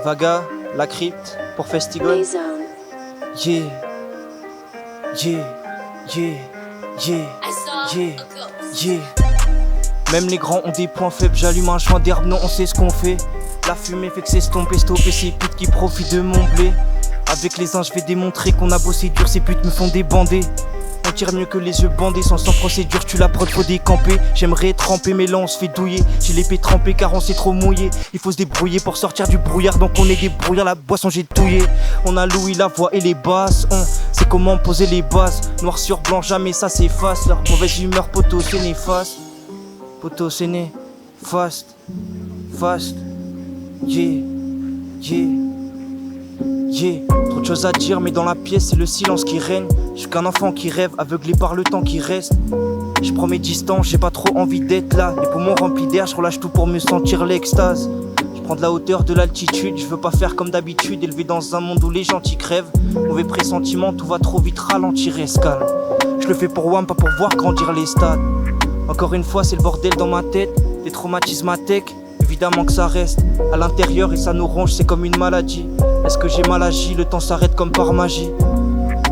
Vaga, la crypte, pour Festigon. Yeah, yeah, yeah, yeah, yeah, yeah. Même les grands ont des points faibles, j'allume un joint d'herbe, non on sait ce qu'on fait. La fumée fait que c'est stopper ces putes qui profitent de mon blé. Avec les uns je vais démontrer qu'on a bossé dur, ces putes me font débander. On tire mieux que les yeux bandés, sans procédure, tu la prod, faut décamper. J'aimerais tremper, mais là on se fait douiller. J'ai l'épée trempée car on s'est trop mouillé. Il faut se débrouiller pour sortir du brouillard, donc on est débrouillard, la boisson j'ai touillé. On a l'ouïe, la voix et les basses, on sait comment poser les bases. Noir sur blanc, jamais ça s'efface. Leur mauvaise humeur, poteau c'est néfaste. Poteau c'est néfaste, fast, yeah, yeah. Yeah, trop de choses à dire mais dans la pièce c'est le silence qui règne. Je suis qu'un enfant qui rêve, aveuglé par le temps qui reste. Je prends mes distances, j'ai pas trop envie d'être là. Les poumons remplis d'air, je relâche tout pour mieux sentir l'extase. Je prends de la hauteur, de l'altitude, je veux pas faire comme d'habitude. Élevé dans un monde où les gentils crèvent. Mauvais pressentiment, tout va trop vite, ralentir, reste calme. Je le fais pour WAM, pas pour voir grandir les stades. Encore une fois c'est le bordel dans ma tête. Des traumatismes à tech, évidemment que ça reste à l'intérieur et ça nous ronge, c'est comme une maladie. Est-ce que j'ai mal agi, le temps s'arrête comme par magie.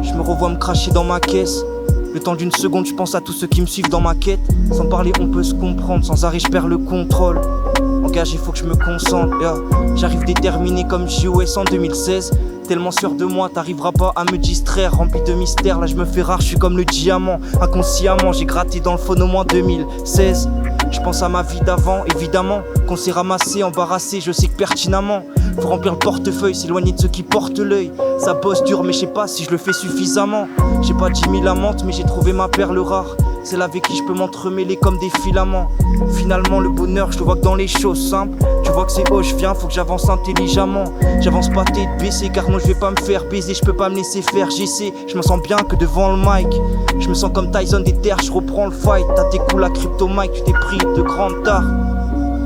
Je me revois me cracher dans ma caisse. Le temps d'une seconde, je pense à tous ceux qui me suivent dans ma quête. Sans parler, on peut se comprendre, sans arrêt, je perds le contrôle. Engagé, faut que je me concentre, yeah. J'arrive déterminé comme JOS en 2016. Tellement sûr de moi, t'arriveras pas à me distraire. Rempli de mystères, là je me fais rare, je suis comme le diamant. Inconsciemment, j'ai gratté dans le phone au moins 2016. Je pense à ma vie d'avant, évidemment. Qu'on s'est ramassé, embarrassé, je sais que pertinemment. Faut remplir le portefeuille, s'éloigner de ceux qui portent l'œil. Ça bosse dur, mais je sais pas si je le fais suffisamment. J'ai pas 10 000 amantes, mais j'ai trouvé ma perle rare. Celle avec qui je peux m'entremêler comme des filaments. Finalement, le bonheur, je le vois que dans les choses simples. Tu vois que c'est oh, je viens, faut que j'avance intelligemment. J'avance pas tête baissée, car non, je vais pas me faire baiser. Je peux pas me laisser faire, j'essaie. Je me sens bien que devant le mic. Je me sens comme Tyson des terres, je reprends le fight. T'as tes coups, la crypto mic, tu t'es pris de grande tard.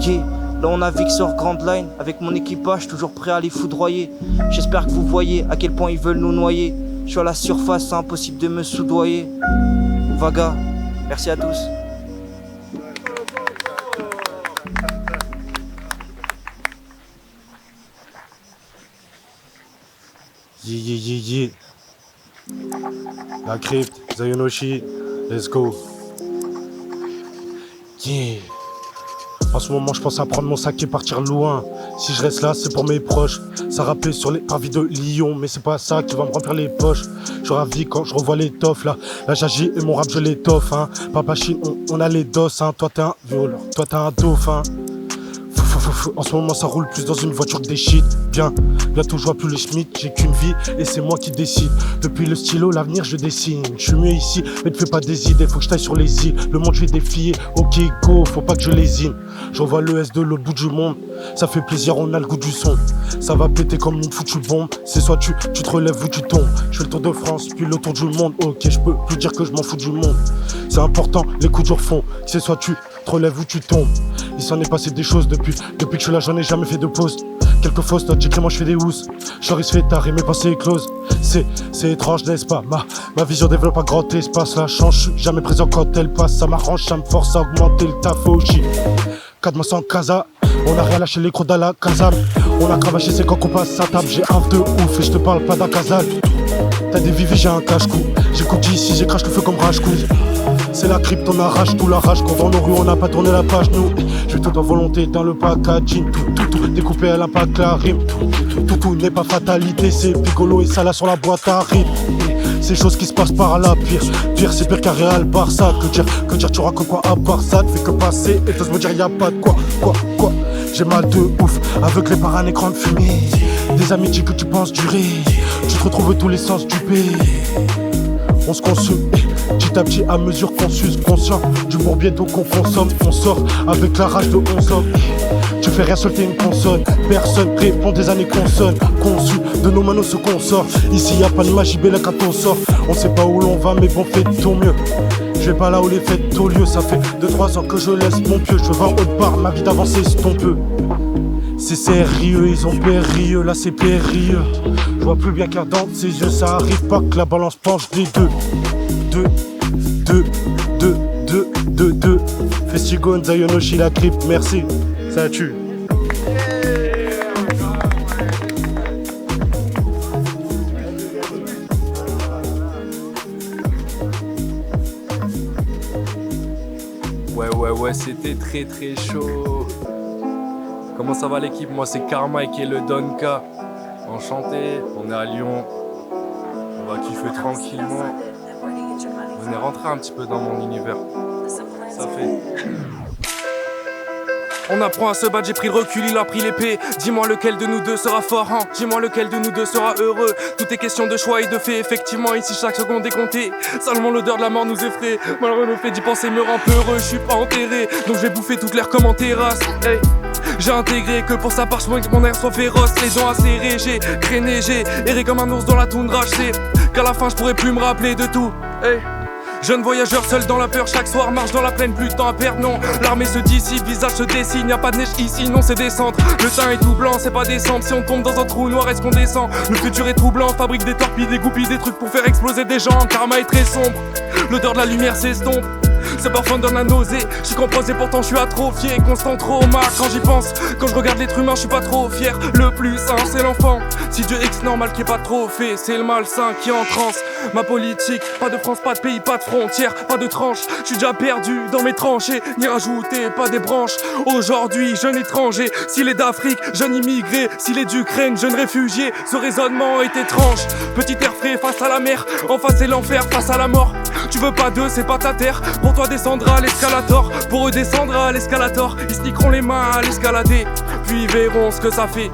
Yeah. Là on navigue sur Grand Line, avec mon équipage toujours prêt à les foudroyer. J'espère que vous voyez à quel point ils veulent nous noyer. Je suis à la surface, c'est impossible de me soudoyer. Vaga, merci à tous. Yeah. La crypte, Zayonoshi, let's go. Yeah. En ce moment je pense à prendre mon sac et partir loin. Si je reste là c'est pour mes proches. Ça rappelle sur les parvis de Lyon. Mais c'est pas ça qui va me remplir les poches. Je suis ravi quand je revois l'étoffe là. Là j'agis et mon rap je l'étoffe hein. Papa Chine on a les dosses hein. Toi t'es un violeur, toi t'es un dauphin. En ce moment ça roule plus dans une voiture que des shit. Bientôt je vois plus les Schmitt. J'ai qu'une vie et c'est moi qui décide. Depuis le stylo l'avenir je dessine. Je suis mieux ici mais ne fais pas des idées. Faut que je taille sur les îles. Le monde je vais défier. Ok go faut pas que je lésine. J'envoie le S de l'autre bout du monde. Ça fait plaisir on a le goût du son. Ça va péter comme une foutue bombe. C'est soit tu te relèves ou tu tombes. Je fais le tour de France puis le tour du monde. Ok je peux plus dire que je m'en fous du monde. C'est important les coups durs font. C'est soit tu te relèves ou tu tombes. Il s'en est passé des choses depuis que je suis là j'en ai jamais fait de pause. Quelques fausses notes, j'écris moi je fais des housses. J'aurais se fait tard et mes pensées éclosent. C'est étrange n'est-ce pas. Ma vision développe un grand espace. La chance, je suis jamais présent quand elle passe. Ça m'arrange, ça me force à augmenter le taf au chi. 4 mois sans casa, on a rien lâché les crocs dans la casam. On a cravaché c'est quand qu'on passe à table. J'ai un de ouf et je te parle pas d'un casal. T'as des vivis, j'ai un cache-cou. J'écoute ici, j'écrache le feu comme rage-couille. C'est la crypte, on arrache tout la rage. Quand dans nos rues on n'a pas tourné la page nous. Je fais tout dans volonté dans le packaging. Tout découpé à l'impact la rime. Tout n'est pas fatalité. C'est Piccolo et Salah sur la boîte à rythme. C'est choses qui se passent par là. Pire c'est pire qu'un Real Barça. Que dire tu racontes quoi à part ça. Ne fais que passer et t'oses me dire y'a pas de quoi. J'ai mal de ouf avec les par un écran de fumée. Des amitiés que tu penses durer. Tu te retrouves tous les sens du pays. On se consume petit à petit à mesure qu'on s'use. Conscient du bourbier donc on consomme. On sort avec la rage de 11 hommes. Tu fais rien seul t'es une consonne. Personne répond des années consonnes. Conçu de nos manos ce qu'on sort. Ici y a pas de magie belle quand on sort. On sait pas où l'on va mais bon fais ton mieux. Je vais pas là où les fêtes au lieu. Ça fait 2-3 ans que je laisse mon pieu. Je veux voir autre part ma vie d'avancer peu. C'est sérieux, ils ont périlleux, là c'est périlleux. Je vois plus bien clair dans ses yeux, ça arrive pas que la balance penche les deux. Festigon, Zayonoshi, la crypte, merci, ça tue. Ouais, c'était très très chaud. Comment ça va l'équipe? Moi c'est Karma et qui est le Donka. Enchanté, on est à Lyon. On va kiffer tranquillement. Venez rentrer un petit peu dans mon univers. Ça fait... On apprend à se battre, j'ai pris le recul, il a pris l'épée. Dis-moi lequel de nous deux sera fort, hein. Dis-moi lequel de nous deux sera heureux. Tout est question de choix et de fait, effectivement ici chaque seconde est comptée. Seulement l'odeur de la mort nous effraie. Malheureux le fait d'y penser me rend peureux. Je suis pas enterré, donc je vais bouffer toute l'air comme en terrasse. Hey. J'ai intégré que pour sa part, je que mon air soit féroce. Les dents acérées, j'ai traîné, j'ai erré comme un ours dans la toundra. Je sais qu'à la fin je pourrais plus me rappeler de tout. Hey. Jeune voyageur seul dans la peur, chaque soir marche dans la plaine, plus de temps à perdre, non. L'armée se dissipe, visage se dessine, y'a pas de neige ici, non c'est descendre. Le teint est tout blanc, c'est pas descendre, si on tombe dans un trou noir, est-ce qu'on descend? Le futur est troublant, fabrique des torpilles, des goupilles, des trucs pour faire exploser des gens, karma est très sombre. L'odeur de la lumière s'estompe. Ce parfum donne la nausée, je suis composé pourtant je suis atrophié. Constant trauma quand j'y pense, quand je regarde l'être humain je suis pas trop fier. Le plus sain c'est l'enfant, si Dieu X normal qui est pas trop fait. C'est le malsain qui est en transe, ma politique. Pas de France, pas de pays, pas de frontières, pas de tranches. Je suis déjà perdu dans mes tranchées, ni rajouter pas des branches. Aujourd'hui jeune étranger, s'il est d'Afrique, jeune immigré. S'il est d'Ukraine, jeune réfugié. Ce raisonnement est étrange, petit air frais face à la mer. En face c'est l'enfer, face à la mort. Tu veux pas d'eux, c'est pas ta terre. Pour toi descendra à l'escalator, pour eux descendra à l'escalator. Ils se niqueront les mains à l'escalader, puis ils verront ce que ça fait.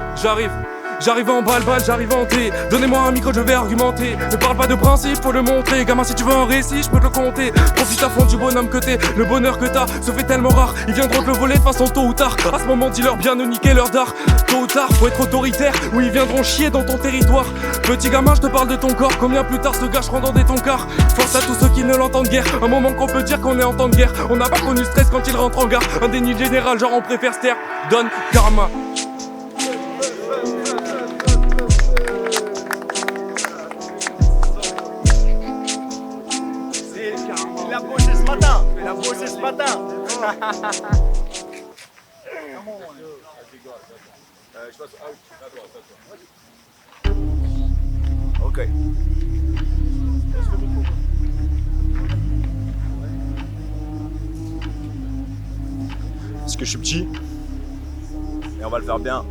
J'arrive en balle, j'arrive en thé. Donnez-moi un micro, je vais argumenter. Ne parle pas de principe, faut le montrer. Gamin, si tu veux un récit, je peux te le compter. Profite à fond du bonhomme que t'es. Le bonheur que t'as se fait tellement rare. Ils viendront te le voler de façon tôt ou tard. À ce moment, dis-leur bien de niquer leur dard. Tôt ou tard, faut être autoritaire, ou ils viendront chier dans ton territoire. Petit gamin, je te parle de ton corps. Combien plus tard se gâcheront dans des tonkards. Force à tous ceux qui ne l'entendent guère. Un moment qu'on peut dire qu'on est en temps de guerre. On n'a pas connu stress quand il rentre en gare. Un déni général, genre on préfère se taire. Donne karma. Il a bossé ce matin. Ok. Est-ce que je suis petit? Et on va le faire bien.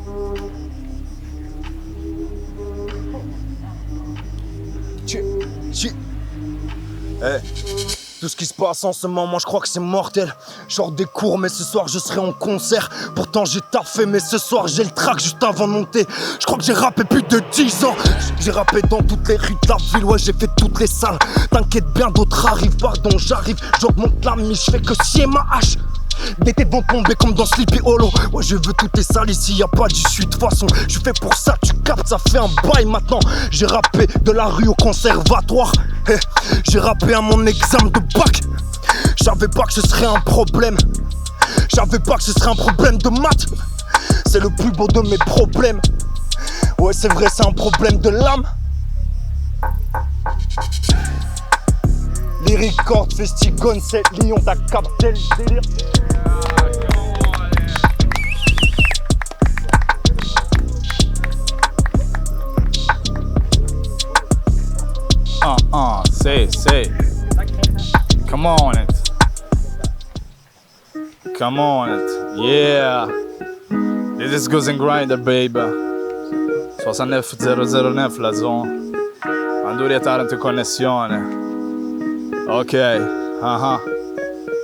Tout ce qui se passe en ce moment, je crois que c'est mortel. Genre des cours, mais ce soir je serai en concert. Pourtant j'ai taffé, mais ce soir j'ai le track juste avant de monter. Je crois que j'ai rappé plus de 10 ans. J'ai rappé dans toutes les rues de la ville, ouais j'ai fait toutes les salles. T'inquiète bien, d'autres arrivent, pardon j'arrive. J'augmente la mise, je fais que scier ma hache. Des têtes vont tomber comme dans Sleepy Hollow. Ouais je veux toutes les salles ici, y'a pas d'issue de façon. Je fais pour ça, tu captes, ça fait un bail maintenant. J'ai rappé de la rue au conservatoire. J'ai rappé à mon examen de bac. J'avais pas que ce serait un problème. J'avais pas que ce serait un problème de maths. C'est le plus beau de mes problèmes. Ouais c'est vrai, c'est un problème de l'âme. Les records, Festigone, 7 Lyon, t'as capté le délire. Say. Come on it. Come on it. Yeah. This is Goose and Grinder, baby. 69009 la zone. Anduria Taranto connessione. Ok.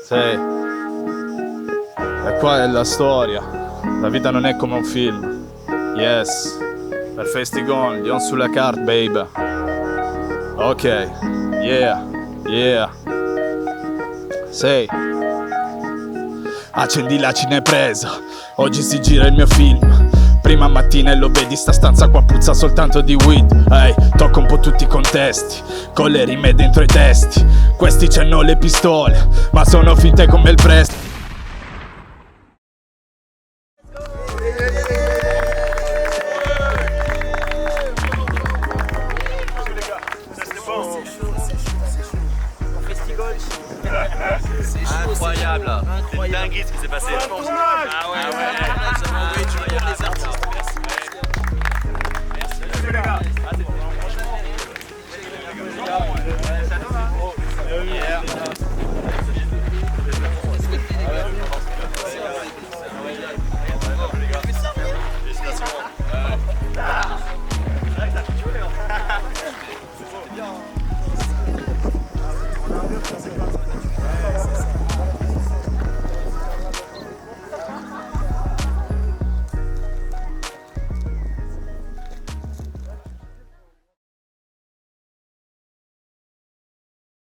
Sì. E qua è la storia. La vita non è come un film. Yes. Per Festigone, Lion sulla carta, baby. Ok, yeah. Sei. Accendi la cinepresa, oggi si gira il mio film. Prima mattina e lo vedi, sta stanza qua puzza soltanto di weed. Ehi, tocco un po' tutti i contesti, con le rime dentro i testi. Questi c'hanno le pistole, ma sono finte come il presto. Incroyable, c'est dingue ce qui s'est passé. Ah ouais. Les artistes. Merci les gars. Franchement,